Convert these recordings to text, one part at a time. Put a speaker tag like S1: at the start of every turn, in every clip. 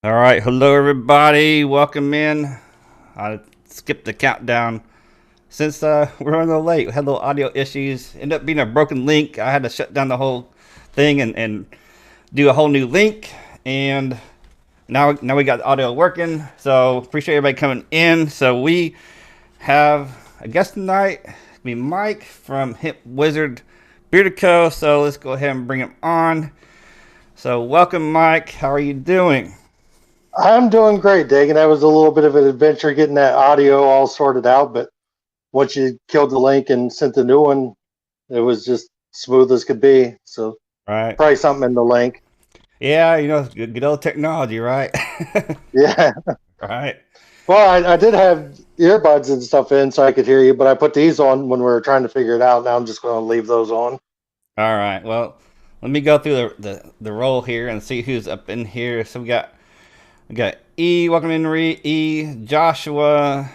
S1: All right, hello everybody. Welcome in. I skipped the countdown since we're running a little late. We had little audio issues. Ended up being a broken link. I had to shut down the whole thing and do a whole new link. And now we got the audio working. So appreciate everybody coming in. So we have a guest tonight. It'll be Mike from Hemp Wizard Bearded Co. So let's go ahead and bring him on. So welcome, Mike. How are you doing?
S2: I'm doing great, Dagan. That was a little bit of an adventure getting that audio all sorted out, but once you killed the link and sent the new one, it was just smooth as could be. So
S1: Right.
S2: probably something in the link.
S1: Yeah, good old technology, right?
S2: Yeah.
S1: Right.
S2: Well, I did have earbuds and stuff in so I could hear you, but I put these on when we were trying to figure it out. Now I'm just going to leave those on.
S1: All right. Well, let me go through the roll here and see who's up in here. So we got E, welcome in, E, Joshua,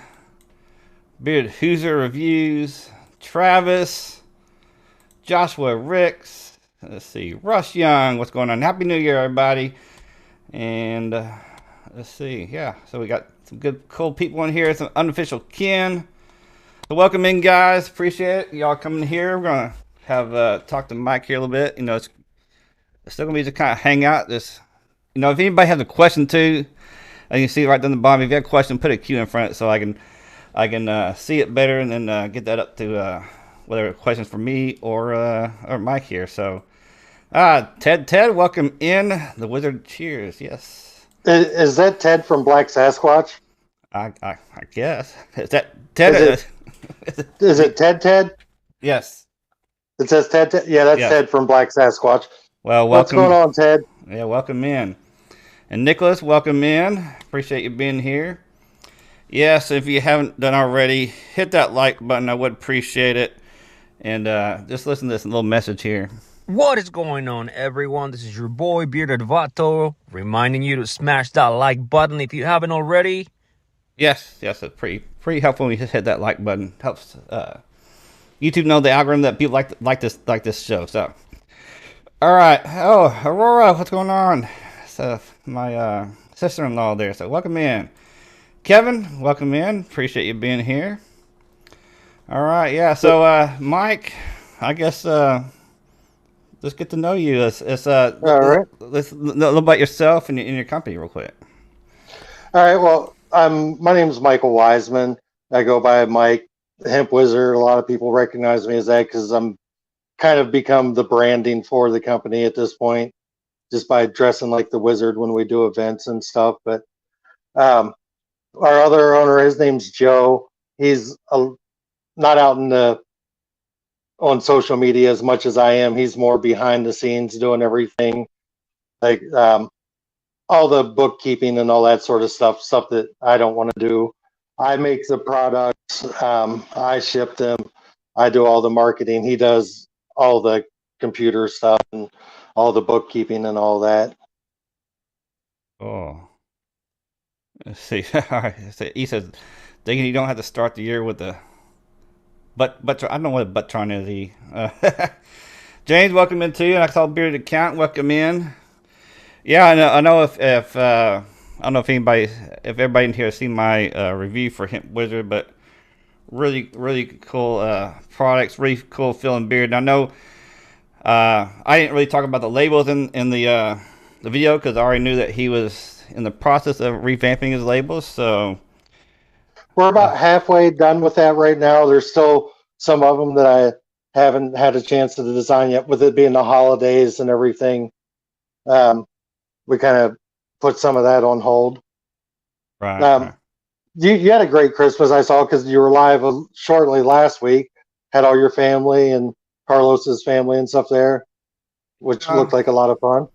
S1: Beard Hooser reviews, Travis, Joshua Ricks. Let's see, Rush Young. What's going on? Happy New Year, everybody. And let's see. Yeah. So we got some good, cool people in here. Some unofficial kin. So welcome in, guys. Appreciate it. Y'all coming here. We're gonna have talk to Mike here a little bit. It's still gonna be just kind of hang out. This, if anybody has a question too, you can see right down the bottom. If you have a question, put a Q in front so I can see it better and then get that up to whether questions for me or Mike here. So Ted, welcome in the Wizard. Cheers. Yes.
S2: Is that Ted from Black Sasquatch?
S1: I guess is that Ted?
S2: Is it is it Ted Ted?
S1: Yes.
S2: It says Ted Ted. Yeah, that's
S1: Yes.
S2: Ted from Black Sasquatch.
S1: Well,
S2: What's going
S1: welcome.
S2: on, Ted?
S1: Yeah, welcome in. And Nicholas, welcome in. Appreciate you being here. Yes, if you haven't done already, hit that like button. I would appreciate it. And just listen to this little message here.
S3: What is going on, everyone? This is your boy Bearded Vato, reminding you to smash that like button if you haven't already.
S1: Yes, it's pretty helpful when you just hit that like button. Helps YouTube know the algorithm that people like this show. So, all right. Oh, Aurora, what's going on? So my sister-in-law there. So welcome in. Kevin, welcome in. Appreciate you being here. All right, yeah. So, Mike, I guess let's get to know you.
S2: All right.
S1: Let's know a little about yourself and your company real quick.
S2: All right. Well, my name is Michael Wiseman. I go by Mike Hemp Wizard. A lot of people recognize me as that because I'm kind of become the branding for the company at this point, just by dressing like the wizard when we do events and stuff. But um, our other owner, his name's Joe. He's not out in the on social media as much as I am. He's more behind the scenes doing everything, like all the bookkeeping and all that sort of stuff that I don't want to do. I make the products, I ship them, I do all the marketing. He does all the computer stuff and all the bookkeeping and all that.
S1: Oh, let's see. All right. So he says, "Thinking you don't have to start the year with the but I don't know what a buttron is." James, welcome in too. And I saw Bearded Account, welcome in. Yeah, I know if I don't know if everybody in here has seen my review for Hemp Wizard, but really cool products, really cool feeling beard. And I know I didn't really talk about the labels in the video because I already knew that he was in the process of revamping his labels. So
S2: We're
S1: uh,
S2: about halfway done with that right now. There's still some of them that I haven't had a chance to design yet, with it being the holidays and everything. Um, we kind of put some of that on hold.
S1: right.
S2: Um, you had a great Christmas, I saw, because you were live shortly last week. Had all your family and Carlos's family and stuff there, which
S1: Uh,
S2: looked like a lot of fun.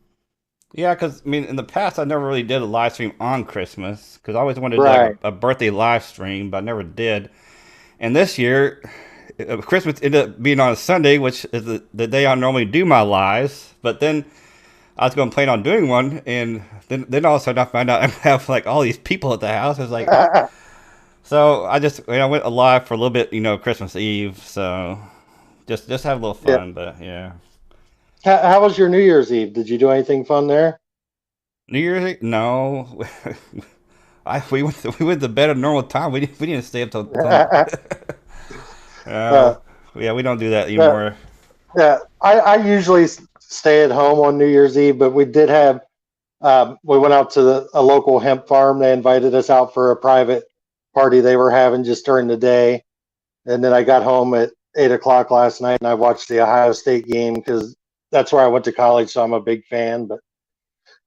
S1: yeah, because I mean, in the past, I never really did a live stream on Christmas because I always wanted to do like
S2: Right.
S1: a birthday live stream, but I never did. And this year, Christmas ended up being on a Sunday, which is the day I normally do my lives. But then I was going to plan on doing one, and then all of a sudden I found out I have like all these people at the house. I was like, so I just went live for a little bit, Christmas Eve. So just have a little
S2: Yeah.
S1: fun, but yeah.
S2: How was your New Year's Eve? Did you do anything fun there?
S1: New Year's Eve? No. We went to bed at normal time. We didn't stay up till
S2: uh,
S1: yeah, we don't do that
S2: uh,
S1: anymore.
S2: I usually stay at home on New Year's Eve, but we did have we went out to a local hemp farm. They invited us out for a private party they were having just during the day, and then I got home at 8 o'clock last night, and I watched the Ohio State game because that's where I went to college, so I'm a big fan. But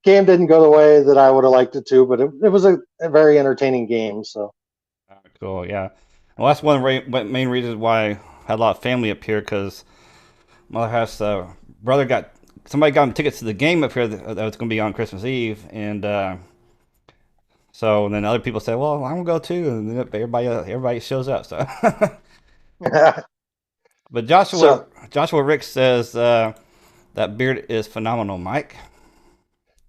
S2: game didn't go the way that I would have liked it to, but it was a very entertaining game. So
S1: Cool, yeah. Well, that's one main reason why I had a lot of family up here because my house brother got somebody got him tickets to the game up here that was going to be on Christmas Eve, and so then other people said, "Well, I'm gonna go too," and then everybody shows up. So, but
S2: so
S1: Joshua Rick says that beard is phenomenal, Mike.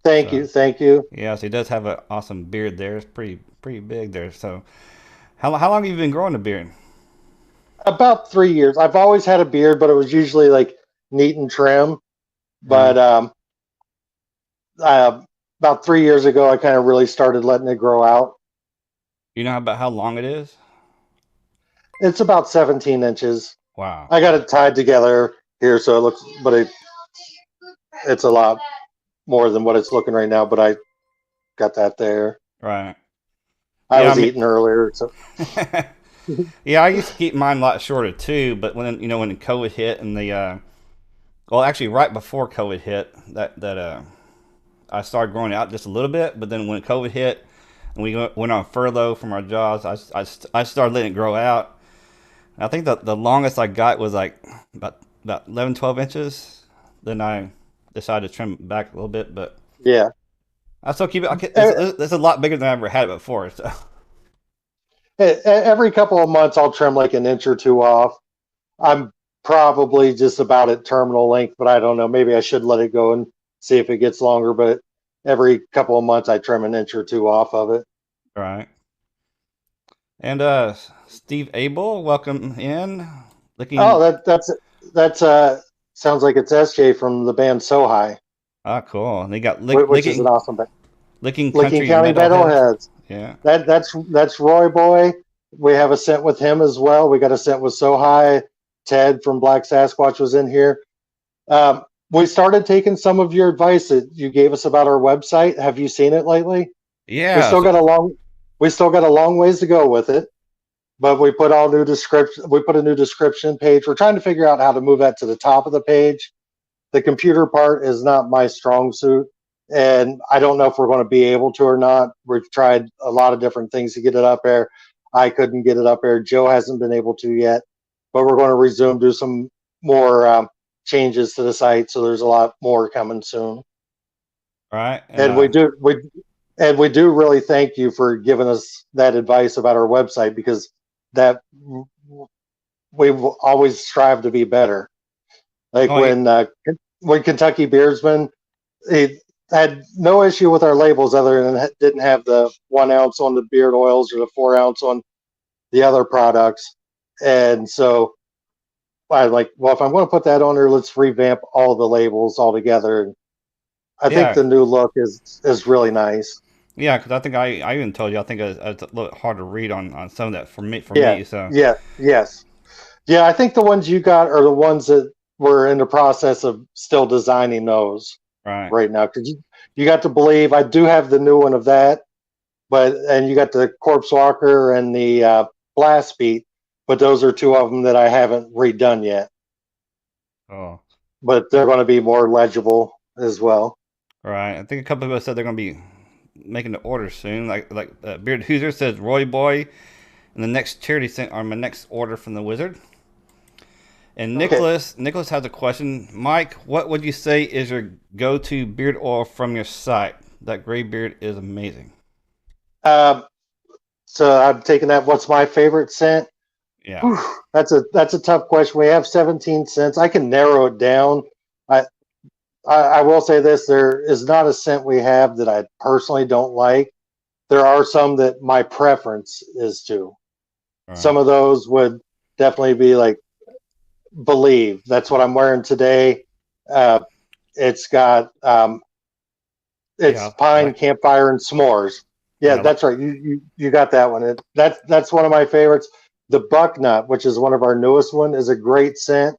S2: thank
S1: So
S2: you, thank you.
S1: yes, he does have an awesome beard there. It's pretty big there. So how long have you been growing a beard?
S2: About 3 years. I've always had a beard, but it was usually like neat and trim.
S1: Uh,
S2: But uh, about 3 years ago, I kind of really started letting it grow out.
S1: you know about how long it is?
S2: It's about 17 inches.
S1: Wow.
S2: I got it tied together here, so it looks, but it's a lot more than what it's looking right now. But I got that there.
S1: Right.
S2: I
S1: Yeah, I
S2: was
S1: mean,
S2: eating earlier, so
S1: yeah, I used to keep mine a lot shorter too, but when COVID hit and well, actually right before COVID hit, that I started growing out just a little bit, but then when COVID hit and we went on furlough from our jobs, I started letting it grow out. I think the longest I got was like about 11, 12 inches. Then I decided to trim it back a little bit, but
S2: yeah.
S1: I still keep it.
S2: E-
S1: It's a lot bigger than I ever had it before. So,
S2: Every couple of months, I'll trim like an inch or two off. I'm probably just about at terminal length, but I don't know. Maybe I should let it go and see if it gets longer. But every couple of months, I trim an inch or two off of it.
S1: right. And Steve Abel, welcome in.
S2: Oh,
S1: Looking
S2: that's sounds like it's SJ from the band So High,
S1: cool. And they got
S2: which is an awesome band.
S1: licking
S2: Licking
S1: country
S2: County
S1: metalheads.
S2: Metalheads.
S1: Yeah.
S2: That's Roy Boy. We have a scent with him as well. We got a scent with So High. Ted from Black Sasquatch was in here. We started taking some of your advice that you gave us about our website. Have you seen it lately? We
S1: Yeah.
S2: still got a long we still got a long ways to go with it, but we put all new description. We put a new description page. We're trying to figure out how to move that to the top of the page. The computer part is not my strong suit, and I don't know if we're going to be able to or not. We've tried a lot of different things to get it up there. I couldn't get it up there. Joe hasn't been able to yet, but we're going to resume, do some more changes to the site. So there's a lot more coming soon.
S1: Right. And
S2: And we do really thank you for giving us that advice about our website because that we always strive to be better. Like
S1: oh, yeah,
S2: when Kentucky Beardsman, he had no issue with our labels other than didn't have the 1 ounce on the beard oils or the 4 ounce on the other products. And so I like, well, if I'm going to put that on there, let's revamp all the labels all together. And I think
S1: yeah,
S2: the new look is really nice.
S1: yeah. Because I think I even told you I think it's a little hard to read on some of that for
S2: Yeah,
S1: me. So
S2: yes. Yeah, I think the ones you got are the ones that we're in the process of still designing those
S1: right,
S2: right now. Because you got to believe I do have the new one of that, and you got the Corpse Walker and the Blast Beat, but those are two of them that I haven't redone yet.
S1: oh,
S2: But they're going to be more legible as well.
S1: right. I think a couple of us said they're gonna be making the order soon. Like Beard Hooser says, Roy Boy, and the next charity sent are my next order from the Wizard. And
S2: Okay.
S1: Nicholas has a question. Mike, what would you say is your go-to beard oil from your site? That gray beard is amazing.
S2: Um, so I'm taking that. What's my favorite scent?
S1: Yeah.
S2: Whew, that's a tough question. We have 17 cents. I can narrow it down. I, I will say this: there is not a scent we have that I personally don't like. There are some that my preference is to.
S1: All
S2: Some
S1: right.
S2: of those would definitely be like Believe. That's what I'm wearing today. Uh, it's got It's
S1: Yeah,
S2: pine,
S1: like
S2: campfire, and s'mores. Yeah,
S1: yeah, like,
S2: that's right. You got that one. That's one of my favorites. The bucknut, which is one of our newest one, is a great scent.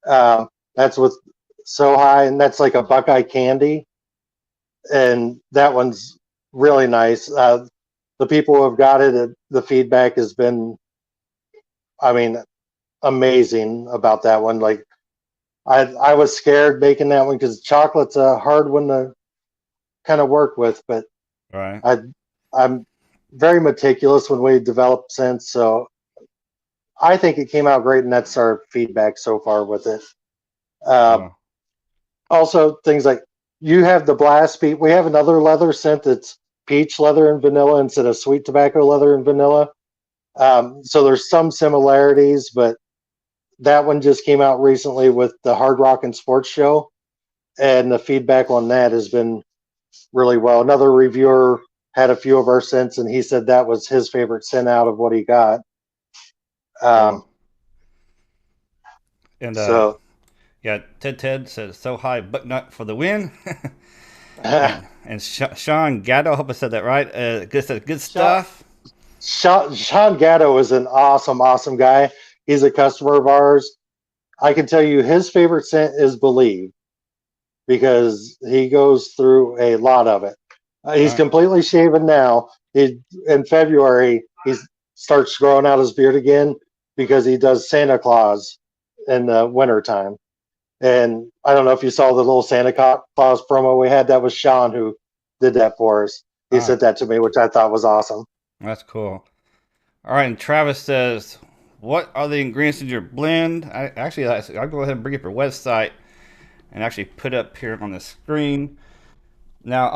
S2: That's with so high, and that's like a Buckeye candy, and that one's really nice. The people who have got it, the feedback has been, I mean, amazing about that one. Like I was scared making that one because chocolate's a hard one to kind of work with, but
S1: right.
S2: I I'm very meticulous when we develop scents, so I think it came out great, and that's our feedback so far with it. Uh,
S1: Cool.
S2: Also, things like you have the blast beat. We have another leather scent that's peach leather and vanilla instead of sweet tobacco leather and vanilla. So there's some similarities, but that one just came out recently with the Hard Rock and Sports Show, and the feedback on that has been really well. Another reviewer had a few of our scents, and he said that was his favorite scent out of what he got. Um,
S1: Cool. And
S2: so
S1: yeah, Ted says so high, but not for the win. And Sean Gatto, I hope I said that right. Good
S2: Sean,
S1: stuff.
S2: Sean Gatto is an awesome guy. He's a customer of ours. I can tell you his favorite scent is Believe because he goes through a lot of it.
S1: All
S2: He's
S1: right.
S2: completely shaven now. In February he starts growing out his beard again because he does Santa Claus in the wintertime. And I don't know if you saw the little Santa Claus promo we had. That was Sean who did that for us. He
S1: All right.
S2: sent that to me, which I thought was awesome.
S1: That's cool. All right. And Travis says, what are the ingredients in your blend? I'll go ahead and bring up your website and actually put up here on the screen. Now,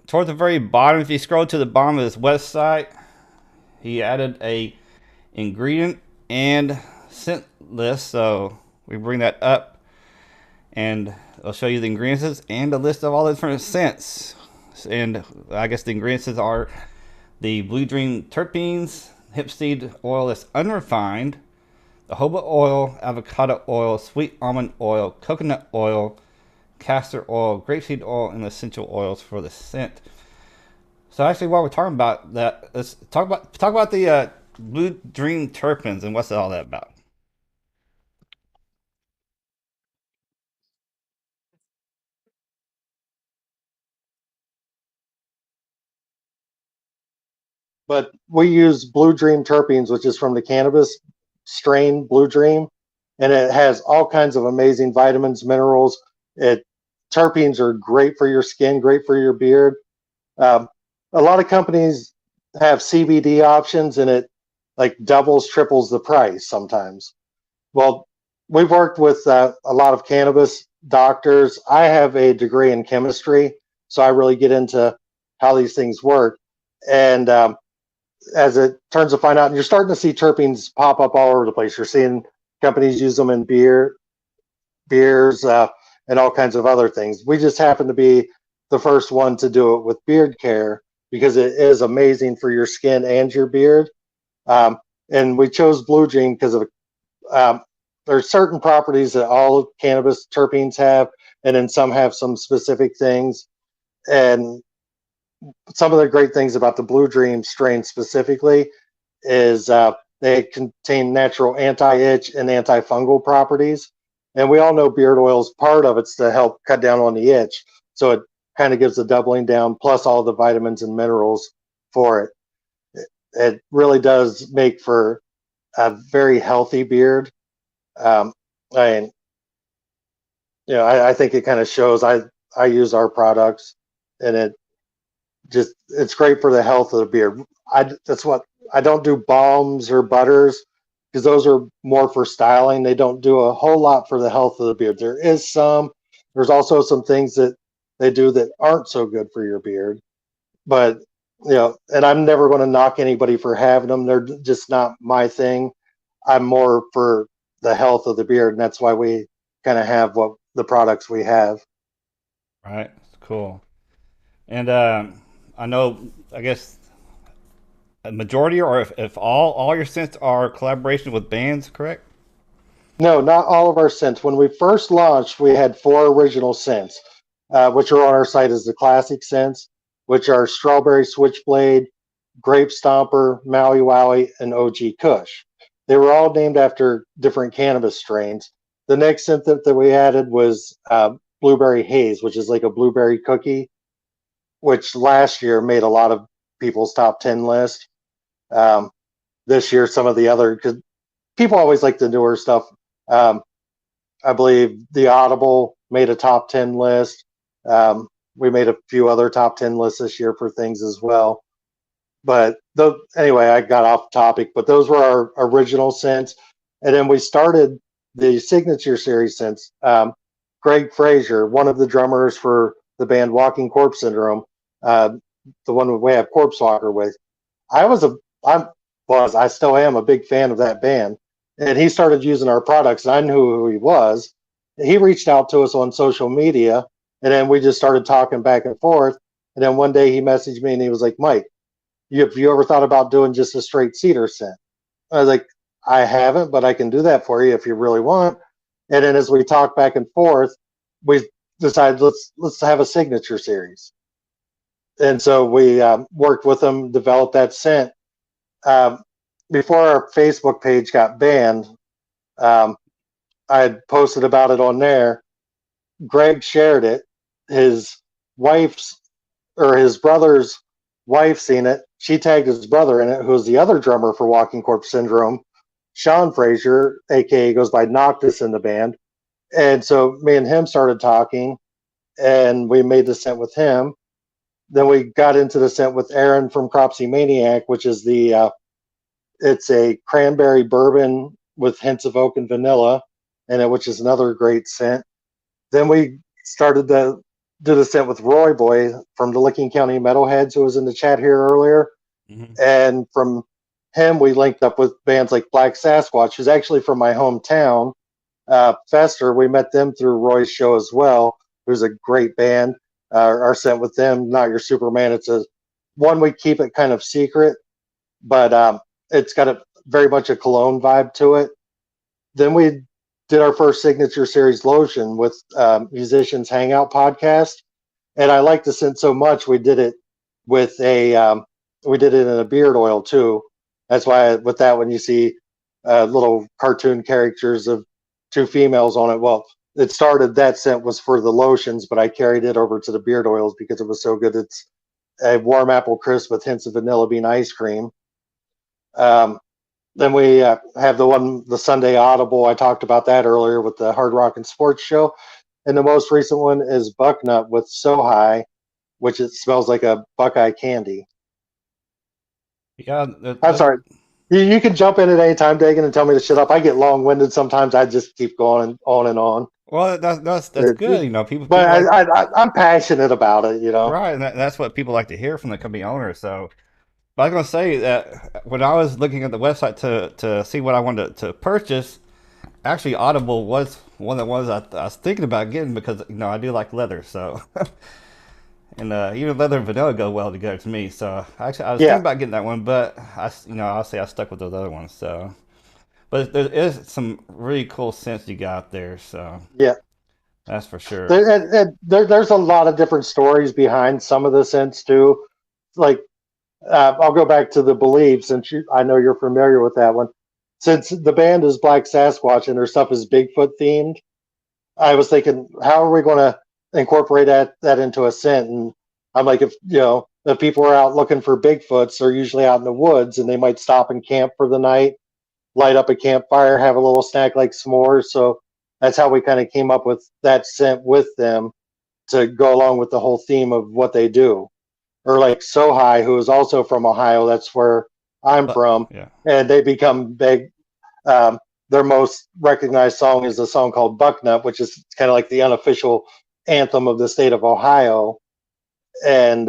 S1: toward the very bottom, if you scroll to the bottom of this website, he added a ingredient and scent list. So we bring that up, and I'll show you the ingredients and a list of all the different scents. And I guess the ingredients are the Blue Dream terpenes, hemp seed oil that's unrefined, the jojoba oil, avocado oil, sweet almond oil, coconut oil, castor oil, grapeseed oil, and essential oils for the scent. So actually, while we're talking about that, let's talk about the Blue Dream terpenes and what's all that about.
S2: But we use Blue Dream terpenes, which is from the cannabis strain Blue Dream, and it has all kinds of amazing vitamins, minerals. It Terpenes are great for your skin, great for your beard. Um, a lot of companies have CBD options, and it like doubles, triples the price sometimes. Well, we've worked with a lot of cannabis doctors. I have a degree in chemistry, so I really get into how these things work. And as it turns to find out, and you're starting to see terpenes pop up all over the place. You're seeing companies use them in beers, and all kinds of other things. We just happen to be the first one to do it with beard care because it is amazing for your skin and your beard. Um, and we chose Blue Dream because of um, there's certain properties that all cannabis terpenes have, and then some have some specific things. And some of the great things about the Blue Dream strain specifically is they contain natural anti-itch and antifungal properties. And we all know beard oil's part of it's to help cut down on the itch. So it kind of gives a doubling down plus all the vitamins and minerals for it. It really does make for a very healthy beard. Um, I, I think it kind of shows. I use our products, and it's great for the health of the beard. That's what I don't do balms or butters because those are more for styling. They don't do a whole lot for the health of the beard. There's also some things that they do that aren't so good for your beard. But and I'm never going to knock anybody for having them. They're just not my thing. I'm more for the health of the beard, and that's why we kind of have what the products we have.
S1: Right, cool. And I know, I guess a majority, or if all your scents are collaboration with bands, correct?
S2: No, not all of our scents. When we first launched, we had four original scents. which are on our site as the classic scents, which are Strawberry Switchblade, Grape Stomper, Maui Wowie, and OG Kush. They were all named after different cannabis strains. The next scent that we added was Blueberry Haze, which is like a blueberry cookie, which last year made a lot of people's top 10 list. Um, this year, some of the other, because people always like the newer stuff. Um, I believe the Audible made a top 10 list. We made a few other top 10 lists this year for things as well. But anyway, I got off topic, but those were our original scents. And then we started the signature series scents. Greg Frazier, one of the drummers for the band Walking Corpse Syndrome, uh, the one we have Corpse Walker with. I still am a big fan of that band. And he started using our products, and I knew who he was. He reached out to us on social media, and then we just started talking back and forth. And then one day he messaged me and he was like, Mike, have you ever thought about doing just a straight cedar scent? I was like, I haven't, but I can do that for you if you really want. And then as we talked back and forth, we decided let's have a signature series. And so we worked with them, developed that scent. Um, Before our Facebook page got banned, I had posted about it on there. Greg shared it. His wife's or his brother's wife seen it. She tagged his brother in it, who's the other drummer for Walking Corpse Syndrome, Sean Frazier, aka goes by Noctis in the band. And so me and him started talking, and we made the scent with him. Then we got into the scent with Aaron from Cropsy Maniac, which is it's a cranberry bourbon with hints of oak and vanilla in it, which is another great scent. Then we started to do the scent with Roy Boy from the Licking County Metalheads, who was in the chat here earlier. Mm-hmm. And from him, we linked up with bands like Black Sasquatch, who's actually from my hometown. Fester, we met them through Roy's show as well, who's a great band. Our scent with them, Not Your Superman. It's one we keep it kind of secret, but it's got a very much a cologne vibe to it. Then we did our first signature series lotion with Musicians Hangout podcast, and I liked the scent so much we did it with we did it in a beard oil too. That's why with that one you see little cartoon characters of two females on it. Well, it started that scent was for the lotions, but I carried it over to the beard oils because it was so good. It's a warm apple crisp with hints of vanilla bean ice cream. Then we have the Sunday Audible. I talked about that earlier with the Hard Rock and Sports Show. And the most recent one is Bucknut with So High, which it smells like a Buckeye candy.
S1: Yeah.
S2: I'm sorry. You can jump in at any time, Dagan, and tell me to shut up. I get long-winded sometimes. I just keep going on and on.
S1: Well, that's good. You know, people.
S2: But I'm passionate about it. You know,
S1: right? And that's what people like to hear from the company owner. So. But I was going to say that when I was looking at the website to see what I wanted to purchase, actually Audible was one of the ones I was thinking about getting because, you know, I do like leather. So, and even leather and vanilla go well together to me. So actually I was thinking about getting that one, but I'll say I stuck with those other ones. So, but there is some really cool scents you got there. So
S2: yeah,
S1: that's for sure.
S2: There's a lot of different stories behind some of the scents too. Like, I'll go back to the Believe, since I know you're familiar with that one. Since the band is Black Sasquatch and their stuff is Bigfoot themed, I was thinking, how are we going to incorporate that into a scent? And I'm like, if people are out looking for Bigfoots, they're usually out in the woods, and they might stop and camp for the night, light up a campfire, have a little snack like s'mores. So that's how we kind of came up with that scent with them to go along with the whole theme of what they do. Or like So High, who is also from Ohio. That's where I'm from.
S1: Yeah.
S2: And they become big. Their most recognized song is a song called Bucknut, which is kind of like the unofficial anthem of the state of Ohio. And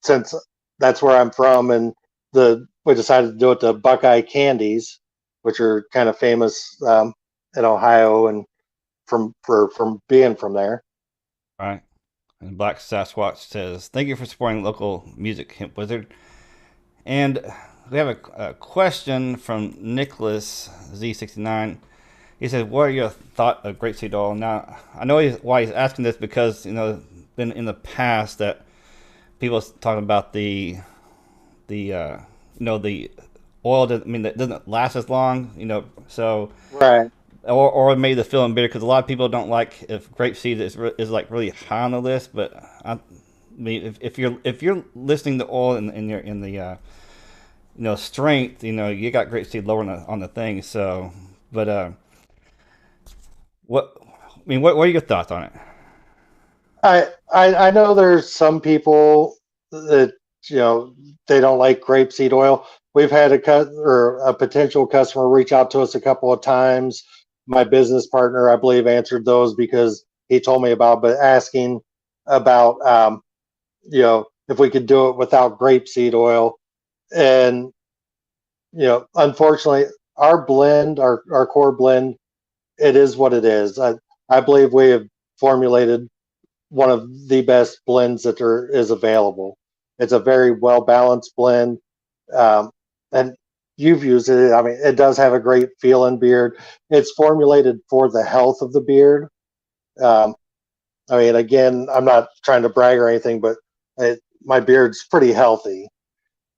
S2: since that's where I'm from, and we decided to do it to Buckeye Candies, which are kind of famous in Ohio and from being from there.
S1: Right. And Black Sasquatch says, "Thank you for supporting local music, Hemp Wizard." And we have a question from Nicholas Z69. He said, "What are your thoughts of grapeseed oil?" Now, I know why he's asking this because been in the past that people talking about the oil. That doesn't last as long. So
S2: Right.
S1: or maybe the feeling bitter because a lot of people don't like if grapeseed is like really high on the list. But I mean, if you're listening to oil in the strength, you got grapeseed lower on the thing. So, but what are your thoughts on it?
S2: I know there's some people that you know they don't like grapeseed oil. We've had a potential customer reach out to us a couple of times. My business partner, I believe, answered those because he told me about, but asking about if we could do it without grapeseed oil. And unfortunately, our core blend, it is what it is. I believe we have formulated one of the best blends that there is available. It's a very well balanced blend, and you've used it. I mean, it does have a great feel in beard. It's formulated for the health of the beard. Um, I mean, again, I'm not trying to brag or anything, but my beard's pretty healthy.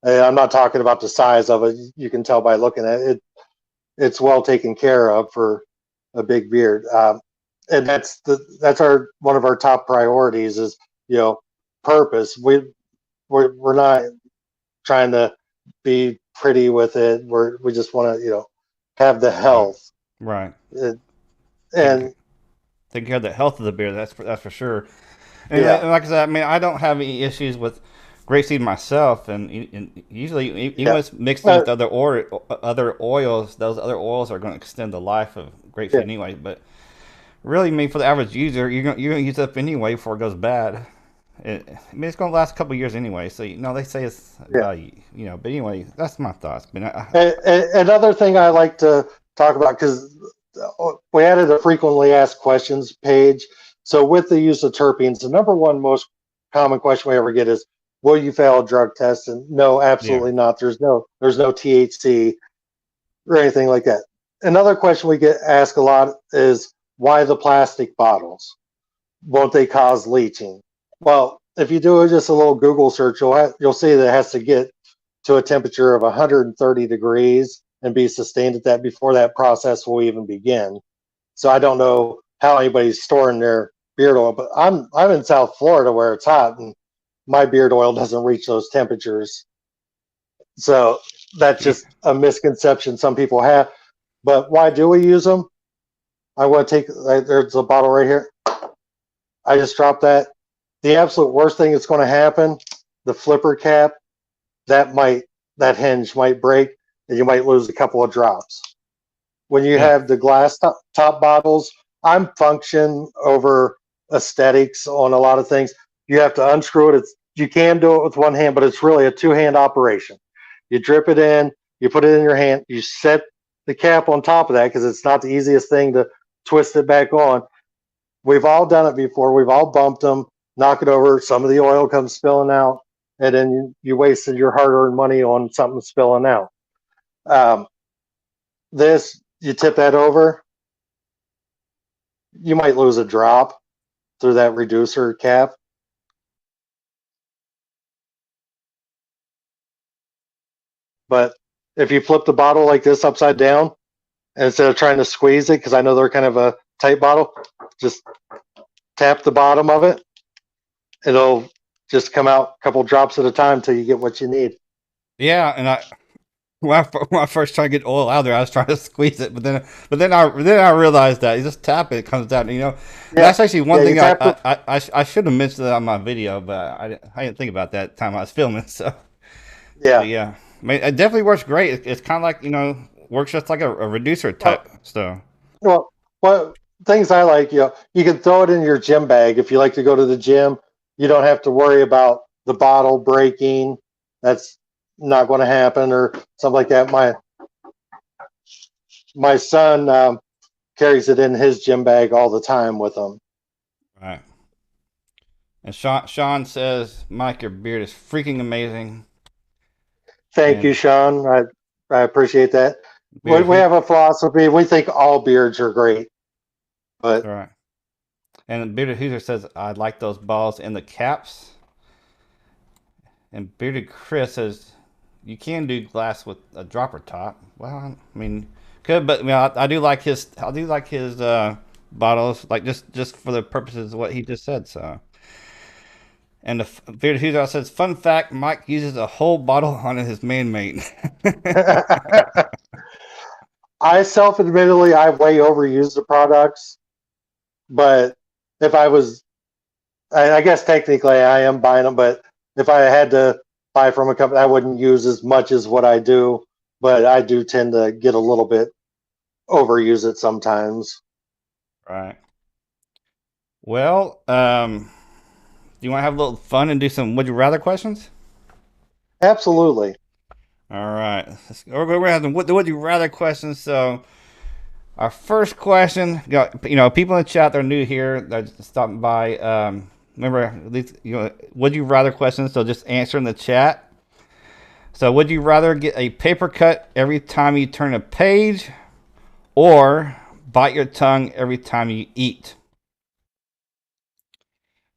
S2: I'm not talking about the size of it. You can tell by looking at it. It's well taken care of for a big beard. And that's our one of our top priorities is purpose. We're not trying to be pretty with it. We just want to have the
S1: Right,
S2: health.
S1: right.
S2: It,
S1: Taking
S2: and
S1: taking care of the health of the beer. That's for sure. And
S2: yeah,
S1: like I said, I mean, I don't have any issues with grapeseed myself, and usually even
S2: yeah,
S1: when it's mixed in
S2: uh,
S1: with other oils, those other oils are going to extend the life of grapeseed
S2: yeah,
S1: anyway. But really, I mean, for the average user, you're gonna use it up anyway before it goes bad. I mean, it's gonna last a couple of years anyway. So they say it's
S2: yeah.
S1: about But anyway, that's my thoughts. But
S2: Another thing I like to talk about because we added a frequently asked questions page. So with the use of terpenes, the number one most common question we ever get is, "Will you fail a drug test?" And no,
S1: yeah,
S2: absolutely not. There's no THC or anything like that. Another question we get asked a lot is, "Why the plastic bottles? Won't they cause leaching?" Well, if you do just a little Google search, you'll see that it has to get to a temperature of 130 degrees and be sustained at that before that process will even begin. So I don't know how anybody's storing their beard oil, but I'm in South Florida where it's hot and my beard oil doesn't reach those temperatures. So that's
S1: yeah,
S2: just a misconception some people have. But why do we use them? I want to take there's a bottle right here. I just dropped that. The absolute worst thing that's going to happen, the flipper cap, that might that hinge might break and you might lose a couple of drops. When you
S1: yeah,
S2: have the glass top bottles, I'm function over aesthetics on a lot of things. You have to unscrew it. You can do it with one hand, but it's really a two-hand operation. You drip it in, you put it in your hand, you set the cap on top of that because it's not the easiest thing to twist it back on. We've all done it before. We've all bumped them, knock it over. Some of the oil comes spilling out, and then you wasted your hard-earned money on something spilling out. Um, you tip that over, you might lose a drop through that reducer cap. But if you flip the bottle like this upside down, and instead of trying to squeeze it, because I know they're kind of a tight bottle, just tap the bottom of it. It'll just come out a couple drops at a time until you get what you need.
S1: yeah. And when I first tried to get oil out of there, I was trying to squeeze it, but then I realized that you just tap it, it comes out. And
S2: Yeah,
S1: that's actually one
S2: yeah, you
S1: thing I
S2: tap the
S1: I, I, I should have mentioned it on my video, but I didn't think about that time I was filming. So, but
S2: yeah.
S1: yeah, I mean, it definitely works great. It's kind of like works just like a reducer
S2: Well,
S1: type stuff.
S2: well, what things I like, you can throw it in your gym bag if you like to go to the gym. You don't have to worry about the bottle breaking. That's not going to happen or something like that. My son carries it in his gym bag all the time with him.
S1: Right. And Sean says, Mike, your beard is freaking amazing.
S2: Thank you,
S1: And
S2: Sean. I appreciate that.
S1: Bearded,
S2: We have a philosophy. We think all beards are great, but
S1: all right. And Bearded Hoosier says, I like those balls in the caps. And Bearded Chris says, you can do glass with a dropper top. Well, I mean, could, but I mean, I do like his. I do like his bottles, like just for the purposes of what he just said. So, and the Bearded Hoosier says, fun fact: Mike uses a whole bottle on his man mate.
S2: I self-admittedly I way overused the products. But if I was, I guess technically I am buying them, but if I had to buy from a company, I wouldn't use as much as what I do. But I do tend to get a little bit overuse it sometimes.
S1: Right. Well, do you want to have a little fun and do some would you rather questions?
S2: Absolutely.
S1: All right. We're going to have some would you rather questions. So, our first question, people in the chat, they're new here, they're stopping by. Remember, at least, would you rather questions, so just answer in the chat. So, would you rather get a paper cut every time you turn a page or bite your tongue every time you eat?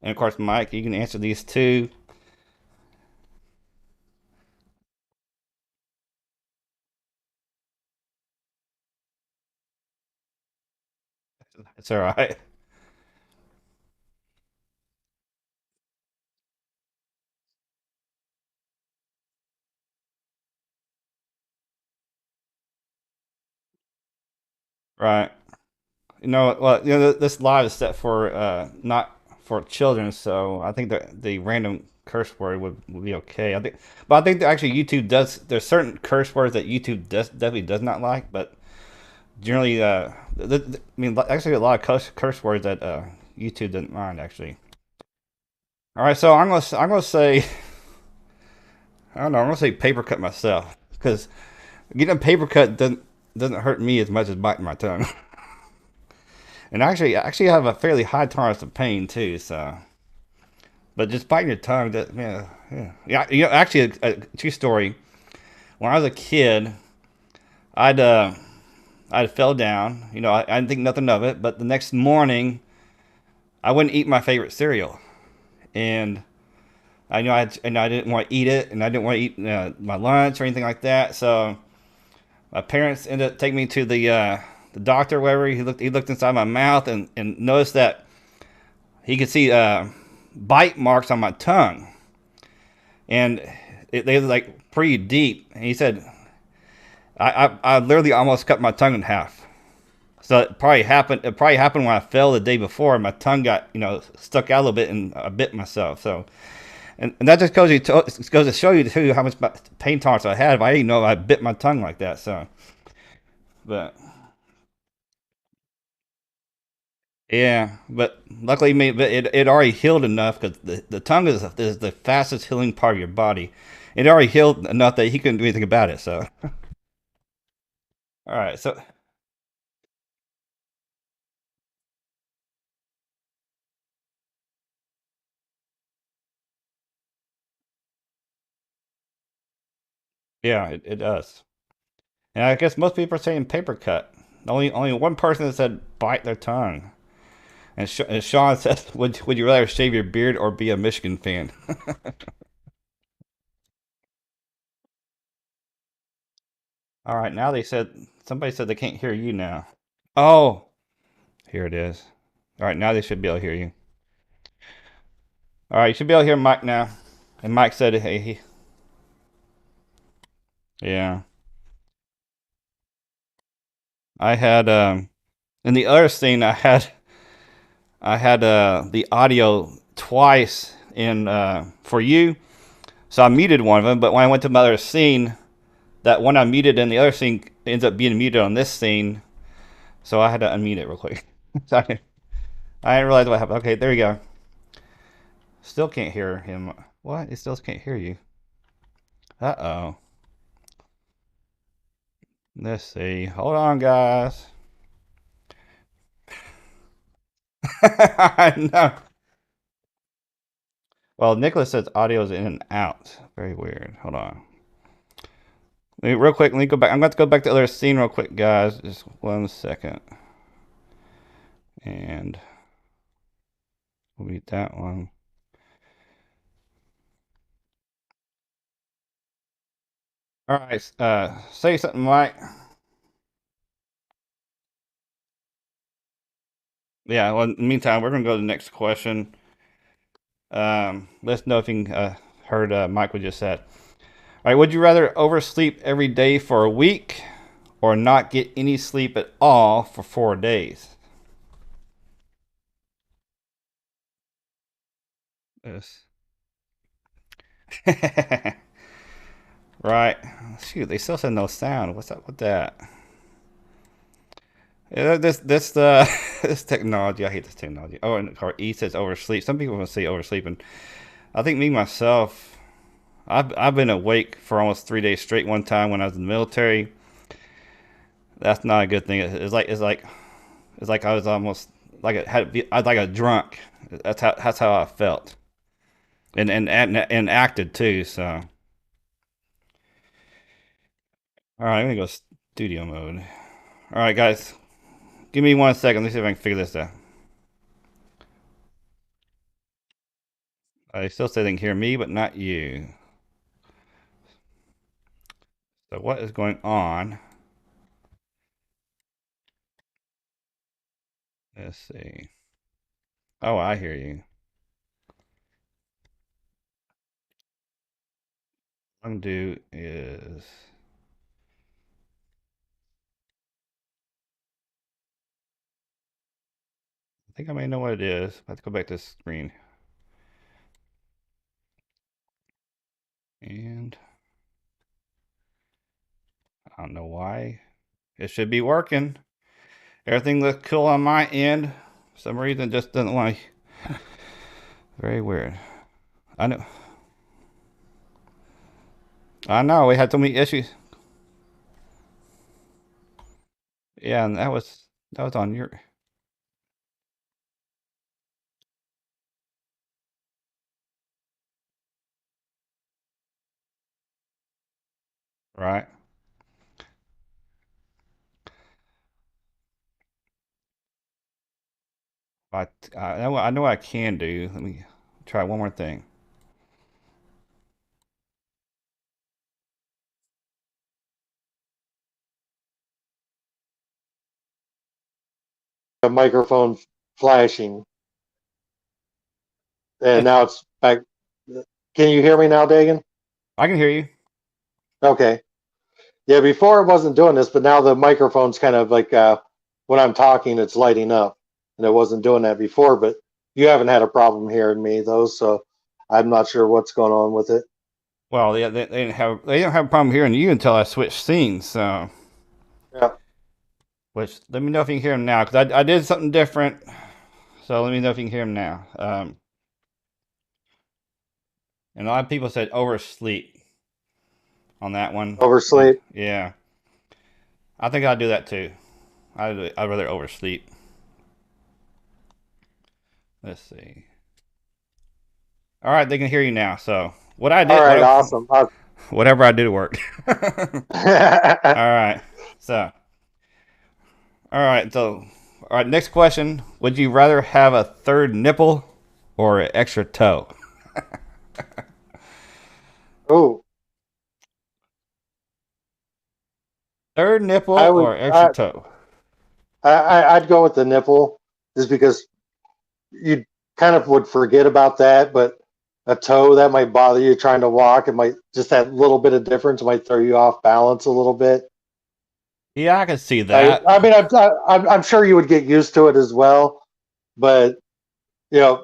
S1: And of course, Mike, you can answer these too. It's all right. Right. This live is set for not for children, so I think the random curse word would be okay. But I think that actually YouTube does. There's certain curse words that YouTube definitely does not like, but generally, I mean, actually, a lot of curse words that YouTube doesn't mind actually. All right, so I'm gonna say I don't know. I'm gonna say paper cut myself because getting a paper cut doesn't hurt me as much as biting my tongue. And I actually have a fairly high tolerance of pain too. So, but just biting your tongue, that yeah. Actually, a true story. When I was a kid, I'd uh, I fell down. I didn't think nothing of it. But the next morning, I wouldn't eat my favorite cereal, and I didn't want to eat it, and I didn't want to eat my lunch or anything like that. So my parents ended up taking me to the doctor, wherever he looked inside my mouth and noticed that he could see bite marks on my tongue, and they were like pretty deep. And he said, I literally almost cut my tongue in half. So it probably happened. It probably happened when I fell the day before. And my tongue got stuck out a little bit, and I bit myself. So and that just goes to show you too how much pain tolerance I had. If I didn't know I bit my tongue like that. So, but yeah, but luckily, it already healed enough because the tongue is the fastest healing part of your body. It already healed enough that he couldn't do anything about it. So, all right, so yeah, it does. And I guess most people are saying paper cut. Only one person said bite their tongue. And Sean says, would you rather shave your beard or be a Michigan fan? All right, now somebody said they can't hear you now. Oh, here it is. All right, now they should be able to hear you. All right, you should be able to hear Mike now. And Mike said, "Hey, yeah." I had in the other scene, I had the audio twice in for you, so I muted one of them. But when I went to my other scene, that one I muted in the other scene ends up being muted on this scene, so I had to unmute it real quick. So I didn't realize what happened. Okay, there you go. Still can't hear him. What? It still can't hear you. Uh-oh. Let's see. Hold on, guys. I know. Well, Nicholas says audio's in and out. Very weird. Hold on. Real quick, let me go back. I'm going to go back to the other scene real quick, guys. Just 1 second. And we'll beat that one. All right. Say something, Mike. Yeah. Well, in the meantime, we're going to go to the next question. Let's know if you heard Mike what just said. All right. Would you rather oversleep every day for a week or not get any sleep at all for 4 days? Yes. Right. Shoot, they still said no sound. What's up with that? Yeah, this this technology. I hate this technology. Oh, and E says oversleep. Some people will say oversleeping. I think me myself, I've been awake for almost 3 days straight. One time when I was in the military. That's not a good thing. It's like I was almost like I was like a drunk. That's how I felt, and acted too. So all right, I'm gonna go studio mode. All right, guys, give me 1 second. Let's see if I can figure this out. I still say they can hear me, but not you. So what is going on? Let's see. Oh, I hear you. What I'm gonna do is I think I may know what it is. Let's go back to the screen. And I don't know why. It should be working. Everything looks cool on my end. For some reason, it just doesn't want to. Very weird. I know. I know. We had so many issues. Yeah, and that was on your right. I know what I can do. Let me try one more thing.
S2: A microphone flashing, and now it's back. Can you hear me now, Dagan?
S1: I can hear you.
S2: Okay. Yeah, before it wasn't doing this, but now the microphone's kind of like when I'm talking, it's lighting up, and it wasn't doing that before. But you haven't had a problem hearing me though, so I'm not sure what's going on with it.
S1: Well, yeah, they didn't have a problem hearing you until I switched scenes. So,
S2: Yeah.
S1: which let me know if you can hear him now because I did something different. So let me know if you can hear him now. And a lot of people said oversleep on that one.
S2: Oversleep.
S1: Yeah, I think I'd do that too. I'd rather oversleep. Let's see. All right, they can hear you now. So what I
S2: All
S1: did,
S2: right. Awesome.
S1: whatever I did worked. All right. So, all right. So, all right. Next question: would you rather have a third nipple or an extra toe?
S2: Oh,
S1: Third nipple
S2: I would.
S1: or extra toe?
S2: I'd go with the nipple, just because you kind of would forget about that, but a toe that might bother you trying to walk. It might just that little bit of difference might throw you off balance a little bit.
S1: Yeah, I can see
S2: I,
S1: that.
S2: I mean, I'm sure you would get used to it as well, but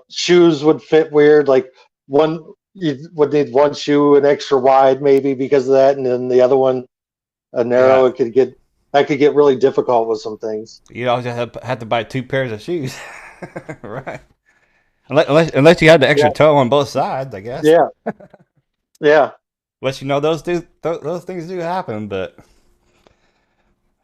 S2: shoes would fit weird. Like one, you would need one shoe an extra wide maybe because of that, and then the other one a narrow.
S1: Yeah,
S2: That could get really difficult with some things.
S1: you always have to buy two pairs of shoes, right? Unless you had the
S2: Yeah,
S1: extra toe on both sides, I guess.
S2: yeah, yeah.
S1: Which those things do happen, but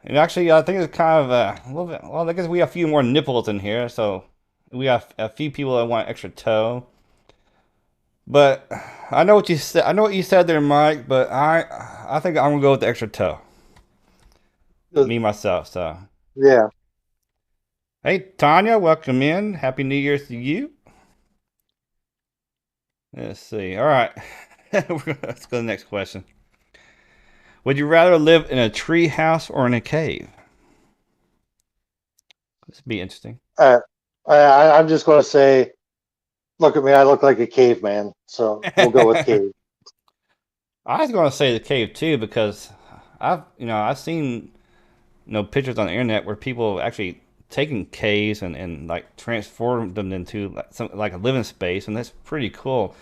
S1: and actually, I think it's kind of a little bit. Well, I guess we have a few more nipples in here, so we have a few people that want extra toe. But I know what you said. I know what you said there, Mike. But I think I'm gonna go with the extra toe. Me myself. So
S2: Yeah.
S1: hey, Tanya, welcome in. Happy New Year's to you. Let's see. All right, let's go to the next question. Would you rather live in a tree house or in a cave? This would be interesting.
S2: I'm just going to say, look at me. I look like a caveman. So we'll go with cave.
S1: I was going to say the cave too because I've seen pictures on the internet where people actually taken caves and like transformed them into like a living space, and that's pretty cool.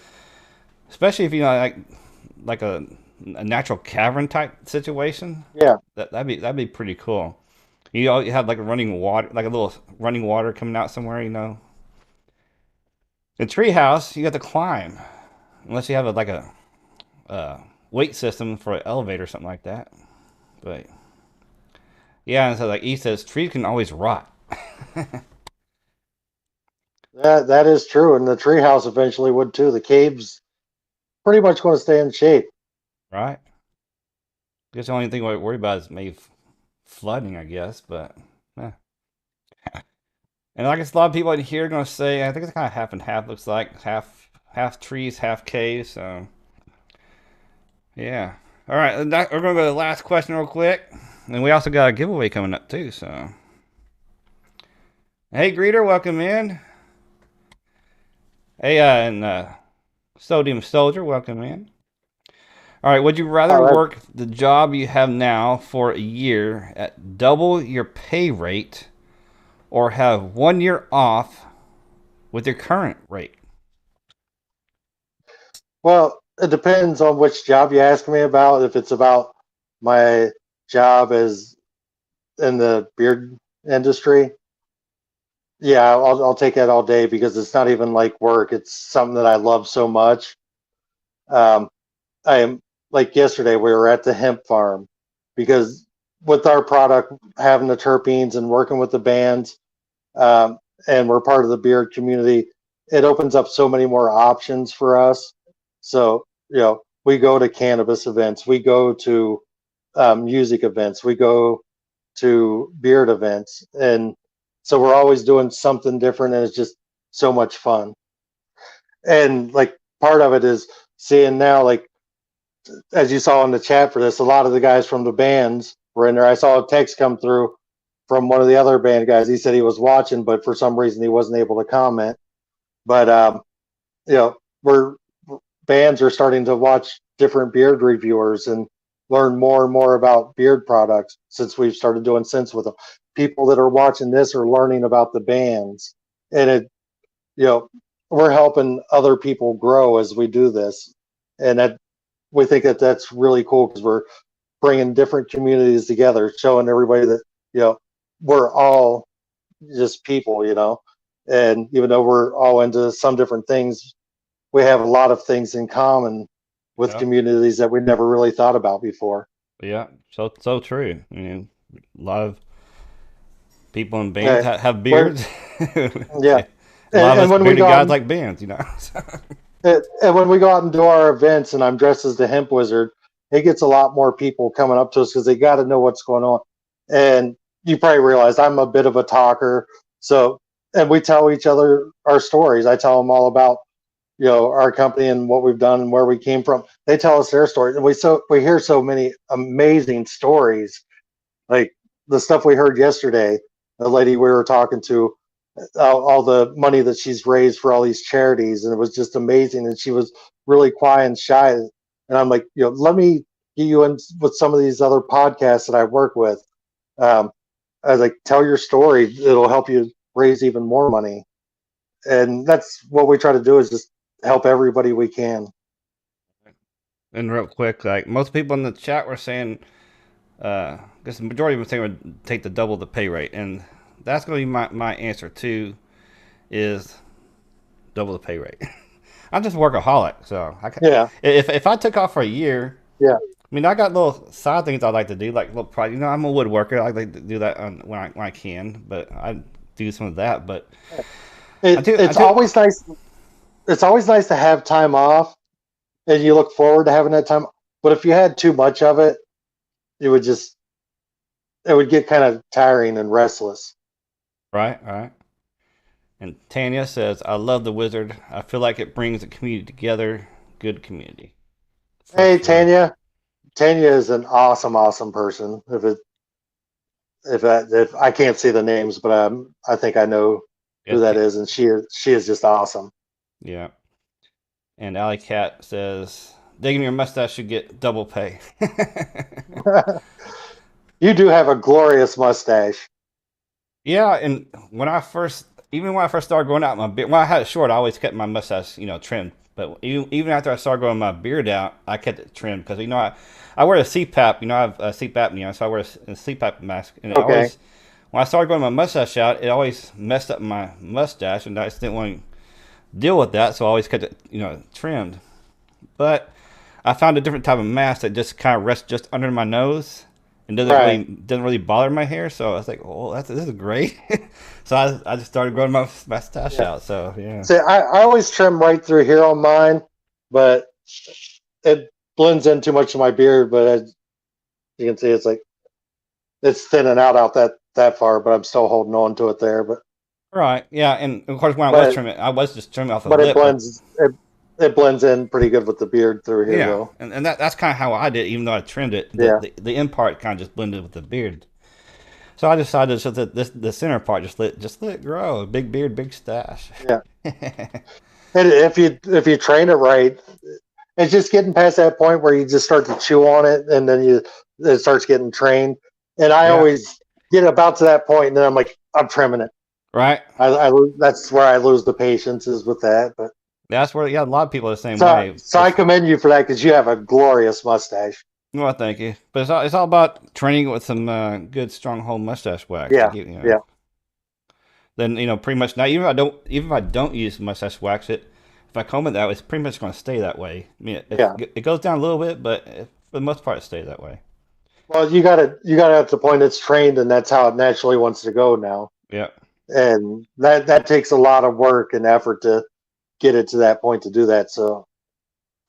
S1: Especially if like a natural cavern type situation.
S2: Yeah.
S1: That'd be pretty cool. You have like a running water, like a little running water coming out somewhere. In treehouse, you got to climb unless you have a weight system for an elevator or something like that. But yeah, and so like E says, trees can always rot.
S2: That is true. And the treehouse eventually would too. The cave's pretty much going to stay in shape.
S1: Right? I guess the only thing we worry about is maybe flooding, I guess. But eh. And I guess a lot of people in here are going to say, I think it's kind of half and half. Looks like half trees, half caves. So yeah. All right, we're going to go to the last question real quick, and we also got a giveaway coming up too. So hey, greeter, welcome in. Hey, and Sodium Soldier, welcome in. All right, would you rather work the job you have now for a year at double your pay rate or have 1 year off with your current rate?
S2: Well, it depends on which job you ask me about. If it's about my job as in the beard industry, yeah, I'll take that all day because it's not even like work. It's something that I love so much. Um, I am like yesterday we were at the hemp farm because with our product having the terpenes and working with the bands, and we're part of the beard community, it opens up so many more options for us. So we go to cannabis events, we go to music events, we go to beard events, and so we're always doing something different, and it's just so much fun. And like part of it is seeing now, like as you saw in the chat for this, a lot of the guys from the bands were in there. I saw a text come through from one of the other band guys. He said he was watching, but for some reason he wasn't able to comment. But we're bands are starting to watch different beard reviewers and learn more and more about beard products since we've started doing synths with them. People that are watching this are learning about the bands, and we're helping other people grow as we do this, and that we think that that's really cool because we're bringing different communities together, showing everybody that we're all just people, and even though we're all into some different things, we have a lot of things in common with communities that we never really thought about before.
S1: Yeah, so true. I mean, a lot of people in bands have beards.
S2: Yeah.
S1: A lot of us bearded guys like bands,
S2: And when we go out and do our events and I'm dressed as the hemp wizard, it gets a lot more people coming up to us because they got to know what's going on. And you probably realize I'm a bit of a talker. So, and we tell each other our stories. I tell them all about, our company and what we've done and where we came from. They tell us their stories. And we hear so many amazing stories. Like the stuff we heard yesterday, the lady we were talking to, all the money that she's raised for all these charities, and it was just amazing. And she was really quiet and shy. And I'm like, let me get you in with some of these other podcasts that I work with. I was like, tell your story; it'll help you raise even more money. And that's what we try to do is just help everybody we can.
S1: And real quick, like most people in the chat were saying, I guess the majority of them saying would take the double the pay rate, and that's going to be my answer too, is double the pay rate. I'm just a workaholic, so if I took off for a year,
S2: I
S1: mean, I got little side things I like to do, like little project. I'm a woodworker. I like to do that when I can, but I do some of that. But
S2: it's always nice. it's always nice to have time off, and you look forward to having that time. But if you had too much of it, it would just it would get kind of tiring and restless.
S1: Right, right. And Tanya says, I love the wizard. I feel like it brings the community together. Good community. For
S2: Hey,
S1: sure.
S2: Tanya is an awesome person. If I can't see the names, but I think I know who
S1: Yes,
S2: that is, and she is just awesome.
S1: yeah. And Alley Cat says, digging your mustache should get double pay.
S2: You do have a glorious mustache.
S1: Yeah, and even when I first started growing out my beard, when I had it short, I always kept my mustache, trimmed. But even after I started growing my beard out, I kept it trimmed because I wear a CPAP. I have a sleep apnea, so I wear a CPAP mask, and it
S2: Okay.
S1: always when I started growing my mustache out, it always messed up my mustache, and I just didn't want to deal with that, so I always kept it, trimmed. But I found a different type of mask that just kind of rests just under my nose and
S2: Right.
S1: doesn't really bother my hair. So I was like, oh, this is great. So I just started growing my mustache
S2: Yeah.
S1: out. So yeah,
S2: See, I always trim right through here on mine, but it blends in too much of my beard. But as you can see, it's like it's thinning out that far, but I'm still holding on to it there.
S1: right, yeah, and of course when I was
S2: But
S1: trimming, I was just trimming off the
S2: but
S1: lip, but
S2: it blends in pretty good with the beard through here
S1: yeah,
S2: though.
S1: and that's kind of how I did. Even though I trimmed it,
S2: Yeah.
S1: the end part kind of just blended with the beard. So I decided just that the center part just let it grow. Big beard, big stash.
S2: Yeah. And if you train it right, it's just getting past that point where you just start to chew on it, and then it starts getting trained. And I
S1: Yeah,
S2: always get about to that point, and then I'm like, I'm trimming it.
S1: right.
S2: That's where I lose the patience is with that. But
S1: That's where a lot of people are the same
S2: so
S1: way.
S2: so I commend you for that because you have a glorious mustache.
S1: Well, thank you. But it's all about training with some good stronghold mustache wax to
S2: Yeah,
S1: get
S2: yeah.
S1: Then pretty much now even if I don't use mustache wax if I comb it that way, it's pretty much going to stay that way. I mean,
S2: Yeah.
S1: it goes down a little bit, but for the most part, it stays that way.
S2: Well, you gotta have the point it's trained, and that's how it naturally wants to go now.
S1: Yeah,
S2: And that takes a lot of work and effort to get it to that point to do that. So